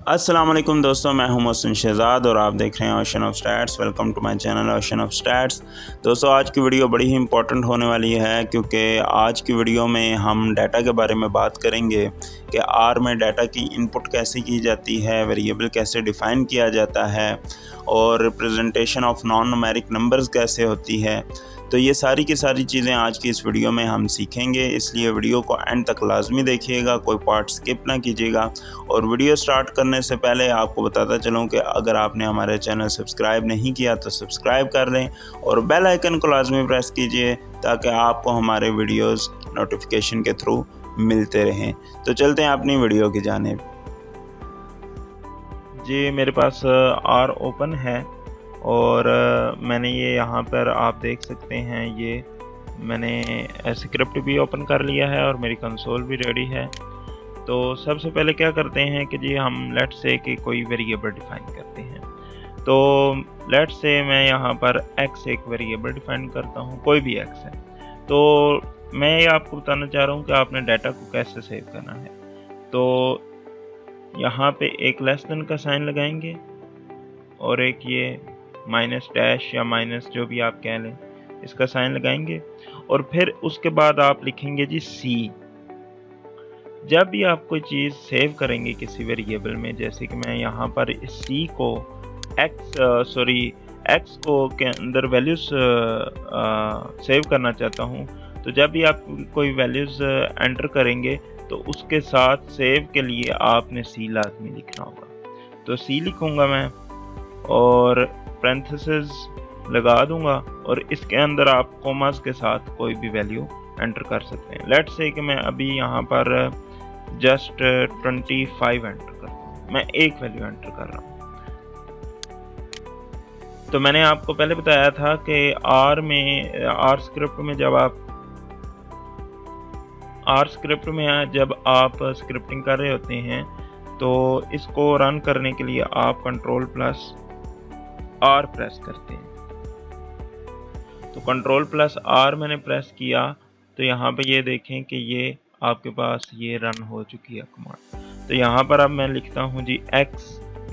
अस्सलाम वालेकुम दोस्तों, मैं हूं मोहसिन शहजाद और आप देख रहे हैं ocean of stats. Welcome to my channel ocean of stats. दोस्तों, आज की वीडियो बड़ी ही इंपॉर्टेंट होने वाली है क्योंकि आज की वीडियो में हम डाटा के बारे में बात करेंगे कि आर में डाटा की इनपुट कैसे की जाती है, वेरिएबल कैसे डिफ़ाइन किया जाता है और representation of non numeric numbers कैसे होती है। तो ये सारी की सारी चीज़ें आज की इस वीडियो में हम सीखेंगे, इसलिए वीडियो को एंड तक लाजमी देखिएगा, कोई पार्ट स्किप ना कीजिएगा। और वीडियो स्टार्ट करने से पहले आपको बताता चलूँ कि अगर आपने हमारे चैनल सब्सक्राइब नहीं किया तो सब्सक्राइब कर लें और बेल आइकन को लाजमी प्रेस कीजिए ताकि आपको हमारे वीडियोस नोटिफिकेशन के थ्रू मिलते रहें। तो चलते हैं अपनी वीडियो की जानिब। जी, मेरे पास आर ओपन है और मैंने ये यहाँ पर आप देख सकते हैं, ये मैंने स्क्रिप्ट भी ओपन कर लिया है और मेरी कंसोल भी रेडी है। तो सबसे पहले क्या करते हैं कि जी हम लेट्स से कि कोई वेरिएबल डिफाइन करते हैं। तो लेट्स से मैं यहाँ पर x एक वेरिएबल डिफाइन करता हूँ, कोई भी x है। तो मैं ये आपको बताना चाह रहा हूँ कि आपने डाटा को कैसे सेव करना है। तो यहाँ पे एक लेस देन का साइन लगाएंगे और एक ये माइनस डैश या माइनस जो भी आप कह लें, इसका साइन लगाएंगे और फिर उसके बाद आप लिखेंगे जी सी। जब भी आप कोई चीज़ सेव करेंगे किसी वेरिएबल में, जैसे कि मैं यहाँ पर इस सी को एक्स को के अंदर वैल्यूज़ सेव करना चाहता हूँ, तो जब भी आप कोई वैल्यूज़ एंटर करेंगे तो उसके साथ सेव के लिए आपने सी लाजमी लिखना होगा। तो सी लिखूँगा मैं और पैरेंथेसिस लगा दूंगा और इसके अंदर आप कॉमास के साथ कोई भी वैल्यू एंटर कर सकते हैं। लेट्स से कि मैं अभी यहाँ पर जस्ट 25 एंटर करता हूँ, मैं एक वैल्यू एंटर कर रहा हूँ। तो मैंने आपको पहले बताया था कि आर स्क्रिप्ट में जब आप स्क्रिप्टिंग कर रहे होते हैं तो इसको रन करने के लिए आप कंट्रोल प्लस आर प्रेस करते हैं। तो कंट्रोल प्लस आर मैंने प्रेस किया तो यहाँ पे ये देखें कि ये आपके पास ये रन हो चुकी है कमांड। तो यहाँ पर अब मैं लिखता हूँ जी x,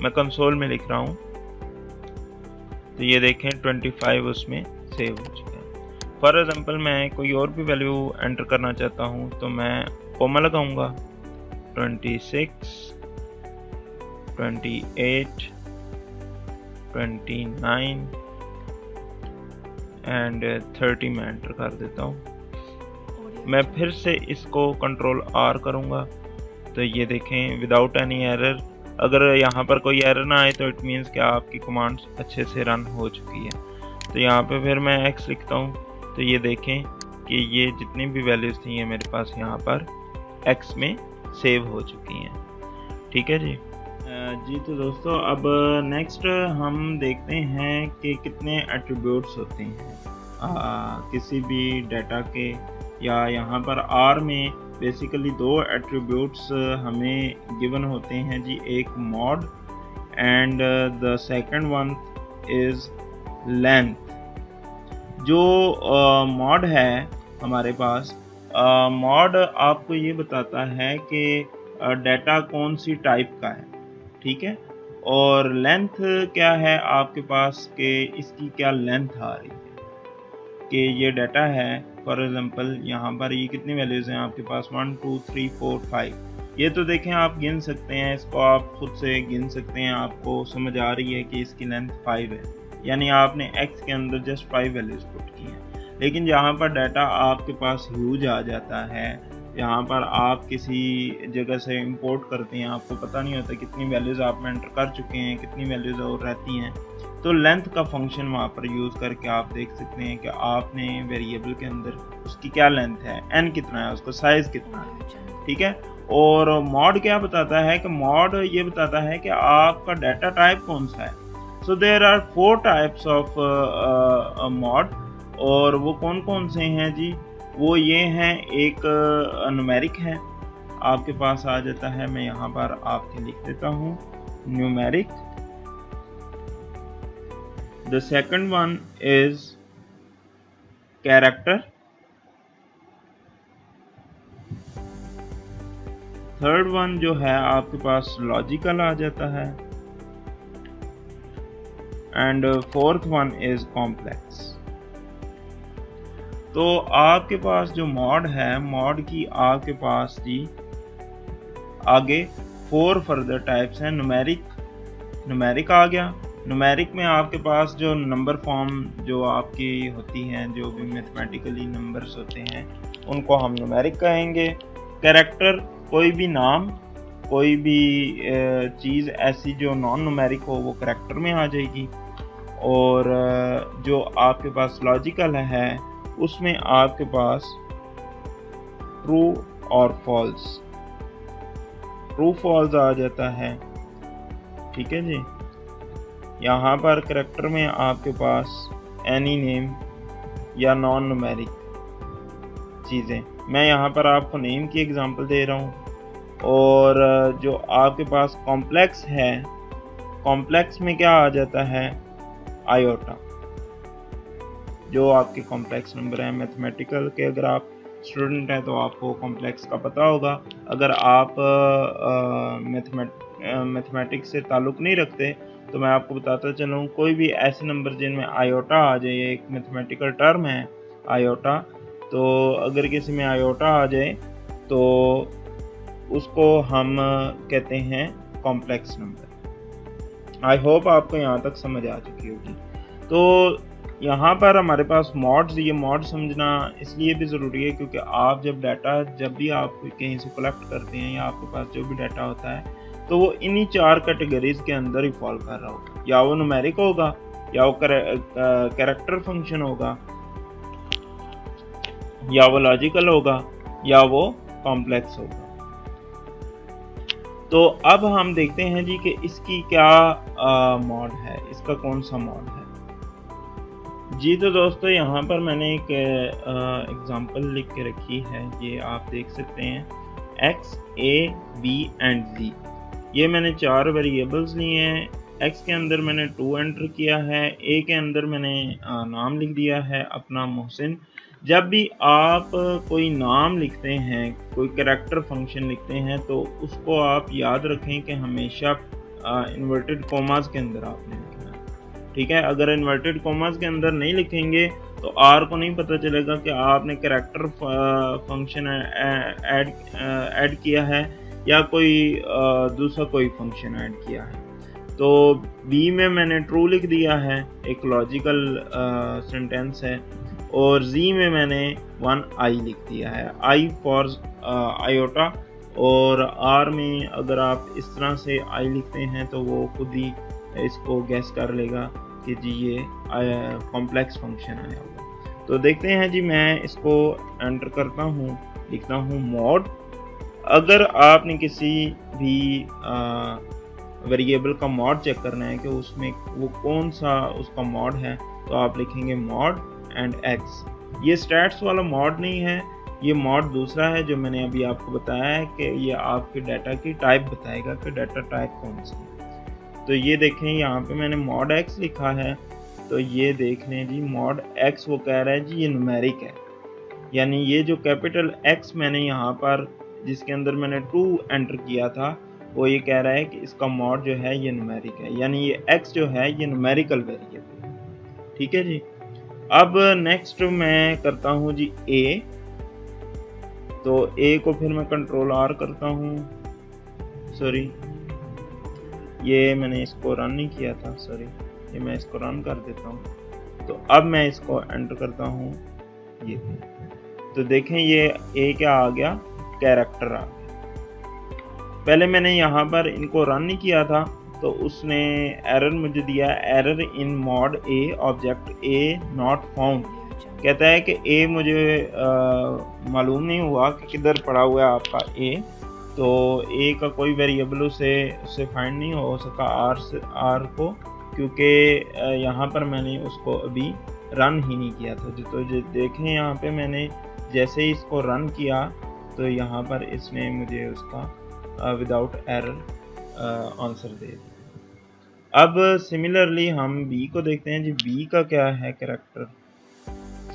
मैं कंसोल में लिख रहा हूँ, तो ये देखें 25 उसमें सेव हो चुका है। फॉर एग्जांपल मैं कोई और भी वैल्यू एंटर करना चाहता हूँ तो मैं कोमा लगाऊंगा 26, 28, 29 एंड 30 में एंटर कर देता हूँ। मैं फिर से इसको कंट्रोल आर करूँगा तो ये देखें विदाउट एनी एरर। अगर यहाँ पर कोई एरर ना आए तो इट मीन्स कि आपकी कमांड्स अच्छे से रन हो चुकी है। तो यहाँ पे फिर मैं x लिखता हूँ तो ये देखें कि ये जितनी भी वैल्यूज़ थी ये मेरे पास यहाँ पर x में सेव हो चुकी हैं। ठीक है जी। तो दोस्तों, अब नेक्स्ट हम देखते हैं कि कितने एट्रीब्यूट्स होते हैं किसी भी डाटा के, या यहाँ पर आर में बेसिकली दो एट्रीब्यूट्स हमें गिवन होते हैं जी, एक mod and the second one is length. जो मॉड है हमारे पास, मॉड आपको ये बताता है कि डाटा कौन सी टाइप का है, ठीक है। और लेंथ क्या है आपके पास कि इसकी क्या लेंथ आ रही है, कि ये डाटा है फॉर एग्जांपल यहाँ पर ये कितनी वैल्यूज़ हैं आपके पास 1 2 3 4 5। ये तो देखें आप गिन सकते हैं, इसको आप खुद से गिन सकते हैं, आपको समझ आ रही है कि इसकी लेंथ 5 है, यानी आपने x के अंदर जस्ट 5 वैल्यूज़ पुट की हैं। लेकिन जहाँ पर डाटा आपके पास ह्यूज आ जाता है, यहाँ पर आप किसी जगह से इंपोर्ट करते हैं, आपको पता नहीं होता कितनी वैल्यूज़ आप एंटर कर चुके हैं, कितनी वैल्यूज़ और रहती हैं, तो लेंथ का फंक्शन वहाँ पर यूज़ करके आप देख सकते हैं कि आपने वेरिएबल के अंदर उसकी क्या लेंथ है, n कितना है, उसका साइज़ कितना है, ठीक है। और मॉड क्या बताता है कि मॉड ये बताता है कि आपका डाटा टाइप कौन सा है। So there are 4 types of mode, और वो कौन कौन से हैं जी, वो ये हैं, एक न्यूमेरिक है आपके पास आ जाता है, मैं यहाँ पर आपके लिख देता हूँ numeric. The second one is character, third one जो है आपके पास लॉजिकल आ जाता है, and fourth one is complex. तो आपके पास जो मॉड है, मॉड की आपके पास जी आगे 4 फर्दर टाइप्स हैं। न्यूमेरिक आ गया। न्यूमेरिक में आपके पास जो नंबर फॉर्म जो आपकी होती हैं, जो भी मैथमेटिकली नंबर्स होते हैं, उनको हम न्यूमेरिक कहेंगे। कैरेक्टर, कोई भी नाम, कोई भी चीज़ ऐसी जो नॉन न्यूमेरिक हो वो कैरेक्टर में आ जाएगी। और जो आपके पास लॉजिकल है उसमें आपके पास ट्रू और फॉल्स, ट्रू फॉल्स आ जाता है। ठीक है जी। यहाँ पर कैरेक्टर में आपके पास एनी नेम या नॉन न्यूमेरिक चीज़ें, मैं यहाँ पर आपको नेम की एग्जांपल दे रहा हूँ। और जो आपके पास कॉम्प्लेक्स है, कॉम्प्लेक्स में क्या आ जाता है, आयोटा, जो आपके कॉम्प्लेक्स नंबर है मैथमेटिकल के। अगर आप स्टूडेंट हैं तो आपको कॉम्प्लेक्स का पता होगा। अगर आप मैथमेटिक्स से ताल्लुक़ नहीं रखते तो मैं आपको बताता चलूँ, कोई भी ऐसे नंबर जिनमें आयोटा आ जाए, एक मैथमेटिकल टर्म है आयोटा, तो अगर किसी में आयोटा आ जाए तो उसको हम कहते हैं कॉम्प्लेक्स नंबर। आई होप आपको यहाँ तक समझ आ चुकी होगी। तो यहाँ पर हमारे पास मॉड्स, ये मॉड समझना इसलिए भी ज़रूरी है क्योंकि आप जब भी आप कहीं से कलेक्ट करते हैं या आपके पास जो भी डाटा होता है तो वो इन्हीं 4 कैटेगरीज के अंदर ही फॉल कर रहा होगा। या वो न्यूमेरिक होगा, या वो कैरेक्टर फंक्शन होगा, या वो लॉजिकल होगा, या वो कॉम्प्लेक्स होगा। तो अब हम देखते हैं जी कि इसकी क्या मॉड है, इसका कौन सा मॉड है जी। तो दोस्तों यहाँ पर मैंने एक एग्जांपल लिख के रखी है, ये आप देख सकते हैं। x, a, b and z, ये मैंने 4 वेरिएबल्स लिए हैं। x के अंदर मैंने 2 एंटर किया है, a के अंदर मैंने नाम लिख दिया है अपना मोहसिन। जब भी आप कोई नाम लिखते हैं, कोई कैरेक्टर फंक्शन लिखते हैं, तो उसको आप याद रखें कि हमेशा इन्वर्टेड कॉमास के अंदर आपने लिखना है। ठीक है, अगर इन्वर्टेड कॉमास के अंदर नहीं लिखेंगे तो आर को नहीं पता चलेगा कि आपने कैरेक्टर फंक्शन ऐड किया है या कोई दूसरा कोई फंक्शन ऐड किया है। तो बी में मैंने ट्रू लिख दिया है, एक लॉजिकल सेंटेंस है। और जी में मैंने 1 आई लिख दिया है, आई फॉर आयोटा। और आर में अगर आप इस तरह से आई लिखते हैं तो वो खुद ही इसको गैस कर लेगा कि जी ये कॉम्प्लेक्स फंक्शन आया होगा। तो देखते हैं जी, मैं इसको एंटर करता हूँ, लिखता हूँ मॉड। अगर आपने किसी भी वेरिएबल का मॉड चेक करना है कि उसमें वो कौन सा उसका मॉड है, तो आप लिखेंगे मॉड एंड x। ये स्टैट्स वाला मॉड नहीं है, ये मॉड दूसरा है जो मैंने अभी आपको बताया है कि ये आपके डाटा की टाइप बताएगा कि डाटा टाइप कौन सी है। तो ये देखें, यहाँ पे मैंने मॉड x लिखा है, तो ये देख लें जी, मॉड x वो कह रहा है जी ये न्यूमेरिक है, यानी ये जो कैपिटल X मैंने यहाँ पर जिसके अंदर मैंने 2 एंटर किया था, वो ये कह रहा है कि इसका मॉड जो है ये न्यूमेरिक है, यानी ये x जो है ये न्यूमेरिकल वेरिएबल है। ठीक है जी। अब नेक्स्ट मैं करता हूँ जी a, तो a को फिर मैं कंट्रोल R करता हूँ, सॉरी ये मैंने इसको रन नहीं किया था, सॉरी ये मैं इसको रन कर देता हूँ। तो अब मैं इसको एंटर करता हूँ ये, तो देखें ये a क्या आ गया, कैरेक्टर आ गया। पहले मैंने यहाँ पर इनको रन नहीं किया था तो उसने एरर मुझे दिया, error in mod a object a not found. कहता है कि a मुझे मालूम नहीं हुआ कि किधर पड़ा हुआ है आपका a, तो a का कोई वेरिएबल उससे फाइंड नहीं हो सका r को, क्योंकि यहाँ पर मैंने उसको अभी रन ही नहीं किया था। तो देखें यहाँ पे मैंने जैसे ही इसको रन किया तो यहाँ पर इसने मुझे उसका विदाउट एरर आंसर दे दिया। अब सिमिलरली हम b को देखते हैं जी, b का क्या है कैरेक्टर,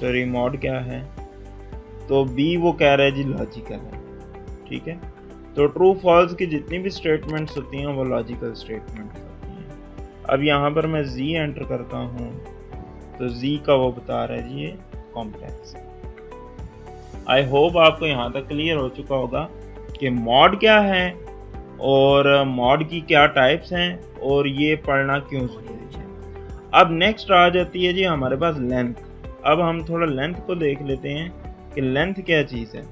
सॉरी मॉड क्या है। तो b वो कह रहा है जी लॉजिकल है। ठीक है, तो ट्रू फॉल्स की जितनी भी स्टेटमेंट्स होती हैं वो लॉजिकल स्टेटमेंट्स होती हैं। अब यहाँ पर मैं z एंटर करता हूँ तो z का वो बता रहा है जी ये कॉम्प्लेक्स। आई होप आपको यहाँ तक क्लियर हो चुका होगा कि मॉड क्या है और मॉड की क्या टाइप्स हैं और ये पढ़ना क्यों जरूरी है। अब नेक्स्ट आ जाती है जी हमारे पास लेंथ। अब हम थोड़ा लेंथ को देख लेते हैं कि लेंथ क्या चीज़ है।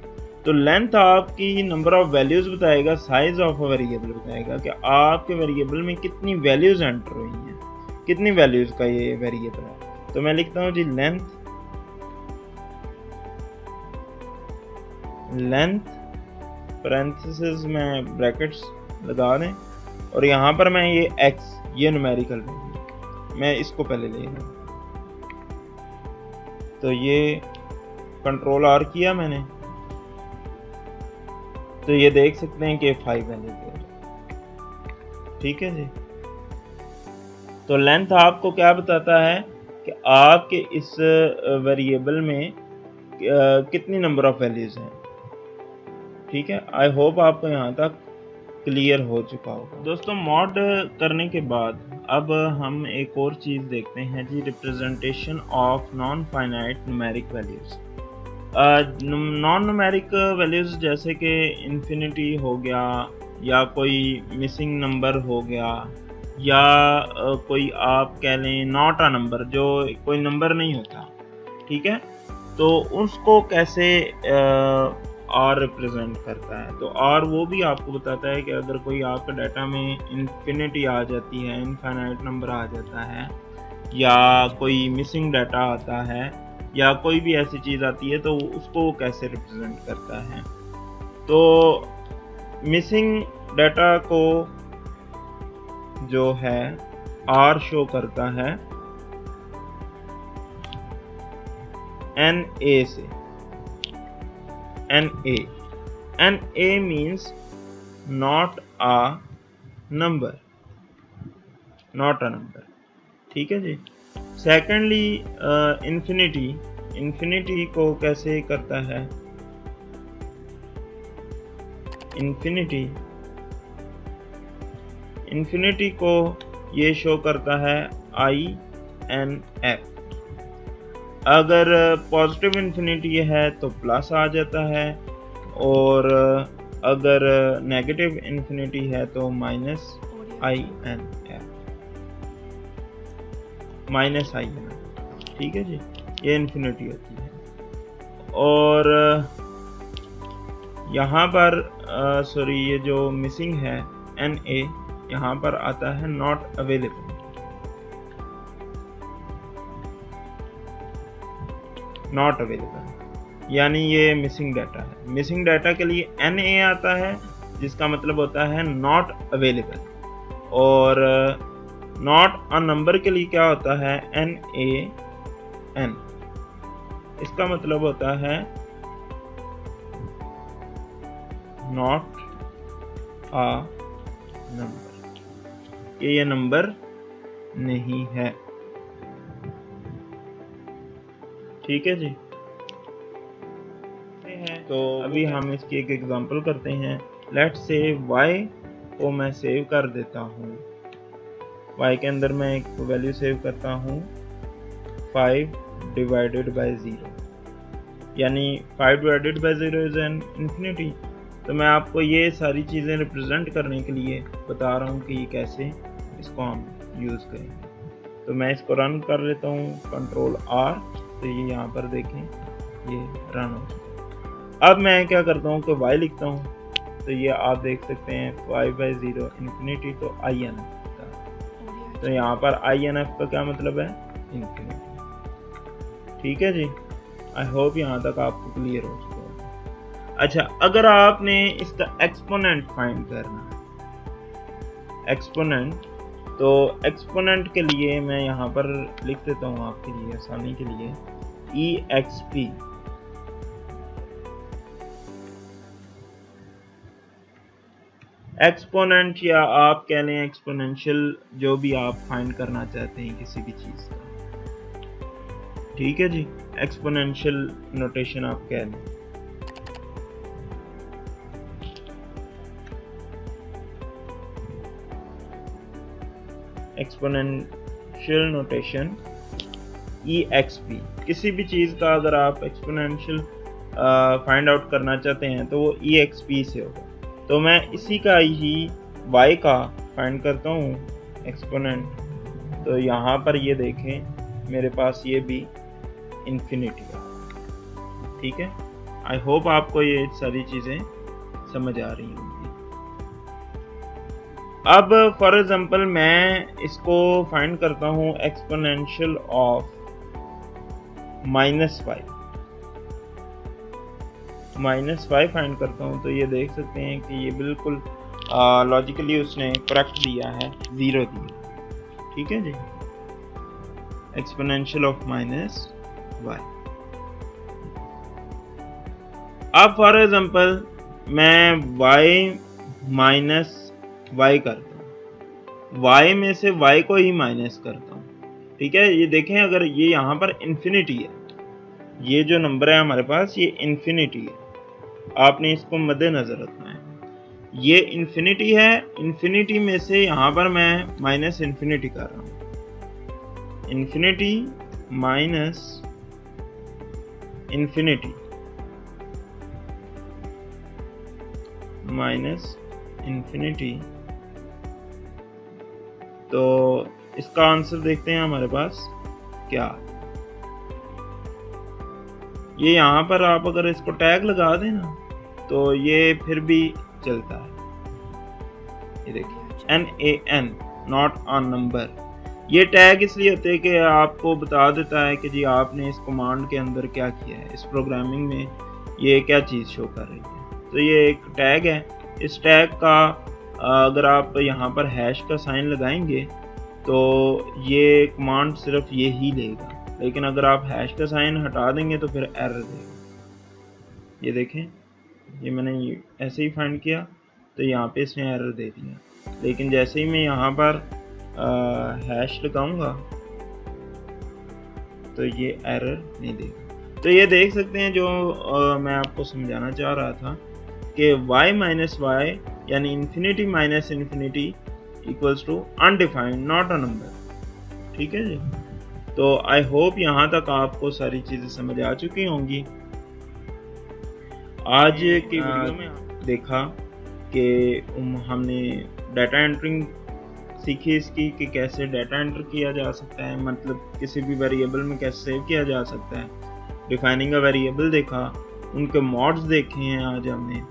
तो लेंथ आपकी नंबर ऑफ वैल्यूज बताएगा, साइज ऑफ वेरिएबल बताएगा कि आपके वेरिएबल में कितनी वैल्यूज एंटर हुई हैं, कितनी वैल्यूज का ये वेरिएबल है। तो मैं लिखता हूँ जी लेंथ पैरेंथेसिस में ब्रैकेट्स लगा दें और यहाँ पर मैं ये x ये न्यूमेरिकल वैल्यू मैं इसको पहले ले लूँ। तो ये कंट्रोल R किया मैंने, तो ये देख सकते हैं कि 5 वैल्यू है। ठीक है जी। तो लेंथ आपको क्या बताता है कि आपके इस वेरिएबल में कितनी नंबर ऑफ वैल्यूज हैं। ठीक है, आई होप आपको यहाँ तक क्लियर हो चुका होगा। दोस्तों मॉड करने के बाद अब हम एक और चीज़ देखते हैं जी, representation of non finite numeric values. Non numeric values जैसे कि इन्फिनिटी हो गया या कोई मिसिंग नंबर हो गया या कोई आप कह लें नॉट अ नंबर, जो कोई नंबर नहीं होता। ठीक है, तो उसको कैसे R रिप्रेजेंट करता है। तो R वो भी आपको बताता है कि अगर कोई आपके डाटा में इन्फिनिटी आ जाती है, इनफाइनाइट नंबर आ जाता है या कोई मिसिंग डाटा आता है या कोई भी ऐसी चीज़ आती है तो उसको कैसे रिप्रेजेंट करता है। तो मिसिंग डाटा को जो है R शो करता है NA से। NA means not a number, not a number। ठीक है जी। सेकेंडली इन्फिनिटी को कैसे करता है। इन्फिनिटी को ये शो करता है INF। अगर पॉजिटिव इन्फिनिटी है तो प्लस आ जाता है और अगर नेगेटिव इन्फिनिटी है तो -INF। ठीक है जी, ये इन्फिनिटी होती है। और यहाँ पर सॉरी ये जो मिसिंग है NA, यहाँ पर आता है नॉट अवेलेबल। नॉट अवेलेबल यानी ये मिसिंग डाटा है। मिसिंग डाटा के लिए NA आता है जिसका मतलब होता है नॉट अवेलेबल, और नॉट अ नंबर के लिए क्या होता है NaN। इसका मतलब होता है नॉट अ नंबर, कि ये नंबर नहीं है। ठीक है जी। तो अभी हम इसकी एक एग्जांपल करते हैं। लेट्स से y को मैं सेव कर देता हूँ। y के अंदर मैं एक वैल्यू सेव करता हूँ 5 डिवाइडेड बाय 0, यानी 5 divided by 0 is an infinity. तो मैं आपको ये सारी चीज़ें रिप्रेजेंट करने के लिए बता रहा हूँ कि ये कैसे इसको हम यूज़ करेंगे। तो मैं इसको रन कर लेता हूँ, कंट्रोल R। तो ये यहाँ पर देखें ये रन हो चुका। अब मैं क्या करता हूँ कि y लिखता हूँ, तो ये आप देख सकते हैं 5/0 इन्फिनिटी, तो INF का। तो यहाँ पर INF का क्या मतलब है, इन्फिनिटी। ठीक है जी, आई होप यहाँ तक आपको क्लियर हो चुका होगा। अच्छा, अगर आपने इसका एक्सपोनेंट फाइंड करना है, एक्सपोनेंट, तो एक्सपोनेंट के लिए मैं यहाँ पर लिख देता हूँ आपके लिए आसानी के लिए EXP। एक्सपोनेंट या आप कह लें एक्सपोनेंशियल, जो भी आप फाइंड करना चाहते हैं किसी भी चीज़ का। ठीक है जी, एक्सपोनेंशियल नोटेशन आप कह लें। Exponential notation EXP। किसी भी चीज़ का अगर आप एक्सपोनेंशियल फाइंड आउट करना चाहते हैं तो वो EXP से होगा। तो मैं इसी का ही y का फाइंड करता हूँ एक्सपोनेंट। तो यहाँ पर ये देखें मेरे पास ये भी इन्फिनिटी है। ठीक है, आई होप आपको ये सारी चीज़ें समझ आ रही होंगी। अब फॉर एग्जांपल मैं इसको फाइंड करता हूँ एक्सपोनेंशियल ऑफ -5 फाइंड करता हूँ। तो ये देख सकते हैं कि ये बिल्कुल लॉजिकली उसने करेक्ट दिया है, 0 दिया। ठीक है जी, एक्सपोनेंशियल ऑफ -y। अब फॉर एग्जांपल मैं y करता हूँ, y में से y को ही माइनस करता हूँ। ठीक है, ये देखें अगर ये यहाँ पर इन्फिनिटी है, ये जो नंबर है हमारे पास ये इन्फिनिटी है, आपने इसको मद्देनजर रखना है। ये इन्फिनिटी है, इन्फिनिटी में से यहाँ पर मैं माइनस इन्फिनिटी कर रहा हूँ, infinity minus infinity minus infinity. तो इसका आंसर देखते हैं हमारे पास क्या। ये यहाँ पर आप अगर इसको टैग लगा दें ना तो ये फिर भी चलता है। ये देखिए NaN नॉट ऑन नंबर। ये टैग इसलिए होते हैं कि आपको बता देता है कि जी आपने इस कमांड के अंदर क्या किया है, इस प्रोग्रामिंग में ये क्या चीज़ शो कर रही है। तो ये एक टैग है। इस टैग का अगर आप यहाँ पर हैश का साइन लगाएंगे तो ये कमांड सिर्फ ये ही लेगा, लेकिन अगर आप हैश का साइन हटा देंगे तो फिर एरर देगा। ये देखें, ये मैंने ऐसे ही फाइंड किया तो यहाँ पे इसने एरर दे दिया, लेकिन जैसे ही मैं यहाँ पर हैश लगाऊंगा तो ये एरर नहीं देगा। तो ये देख सकते हैं जो मैं आपको समझाना चाह रहा था कि y माइनस वाई यानी infinity minus infinity equals to undefined not a number. ठीक है जी, तो आई होप यहाँ तक आपको सारी चीज़ें समझ आ चुकी होंगी। आज की वीडियो में देखा कि हमने डाटा एंट्रिंग सीखी इसकी कि कैसे डाटा एंटर किया जा सकता है, मतलब किसी भी वेरिएबल में कैसे सेव किया जा सकता है। डिफाइनिंग अ वेरिएबल देखा, उनके मॉड्स देखे हैं आज हमने,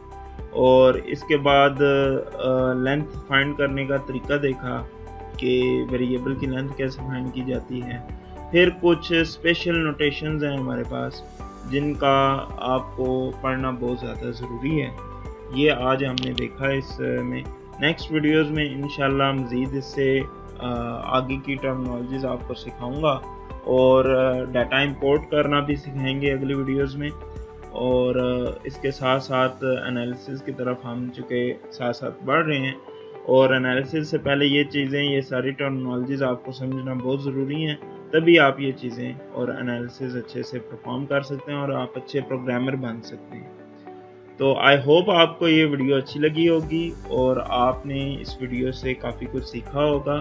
और इसके बाद लेंथ फाइंड करने का तरीका देखा कि वेरिएबल की लेंथ कैसे फाइंड की जाती है। फिर कुछ स्पेशल नोटेशंस हैं हमारे पास जिनका आपको पढ़ना बहुत ज़्यादा ज़रूरी है। ये आज हमने देखा इसमें। नेक्स्ट वीडियोस में इंशाल्लाह मज़ीद इससे आगे की टर्मिनोलॉजीज़ आपको सिखाऊंगा और डाटा इंपोर्ट करना भी सिखाएंगे अगली वीडियोस में। और इसके साथ साथ एनालिसिस की तरफ हम चूँकि साथ साथ बढ़ रहे हैं, और एनालिसिस से पहले ये चीज़ें, ये सारी टर्मिनोलॉजीज़ आपको समझना बहुत ज़रूरी हैं, तभी आप ये चीज़ें और एनालिसिस अच्छे से परफॉर्म कर सकते हैं और आप अच्छे प्रोग्रामर बन सकते हैं। तो आई होप आपको ये वीडियो अच्छी लगी होगी और आपने इस वीडियो से काफ़ी कुछ सीखा होगा।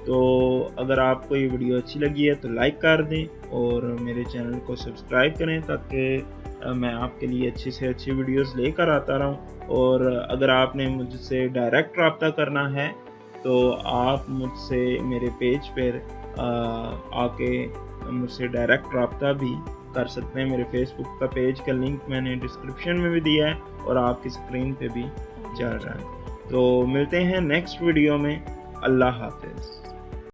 तो अगर आपको ये वीडियो अच्छी लगी है तो लाइक कर दें और मेरे चैनल को सब्सक्राइब करें ताकि मैं आपके लिए अच्छी से अच्छी वीडियोस लेकर आता रहूं। और अगर आपने मुझसे डायरेक्ट रब्ता करना है तो आप मुझसे मेरे पेज पर आके मुझसे डायरेक्ट रब्ता भी कर सकते हैं। मेरे फेसबुक का पेज का लिंक मैंने डिस्क्रिप्शन में भी दिया है और आपकी स्क्रीन पे भी चल रहा है। तो मिलते हैं नेक्स्ट वीडियो में। अल्लाह हाफिज़।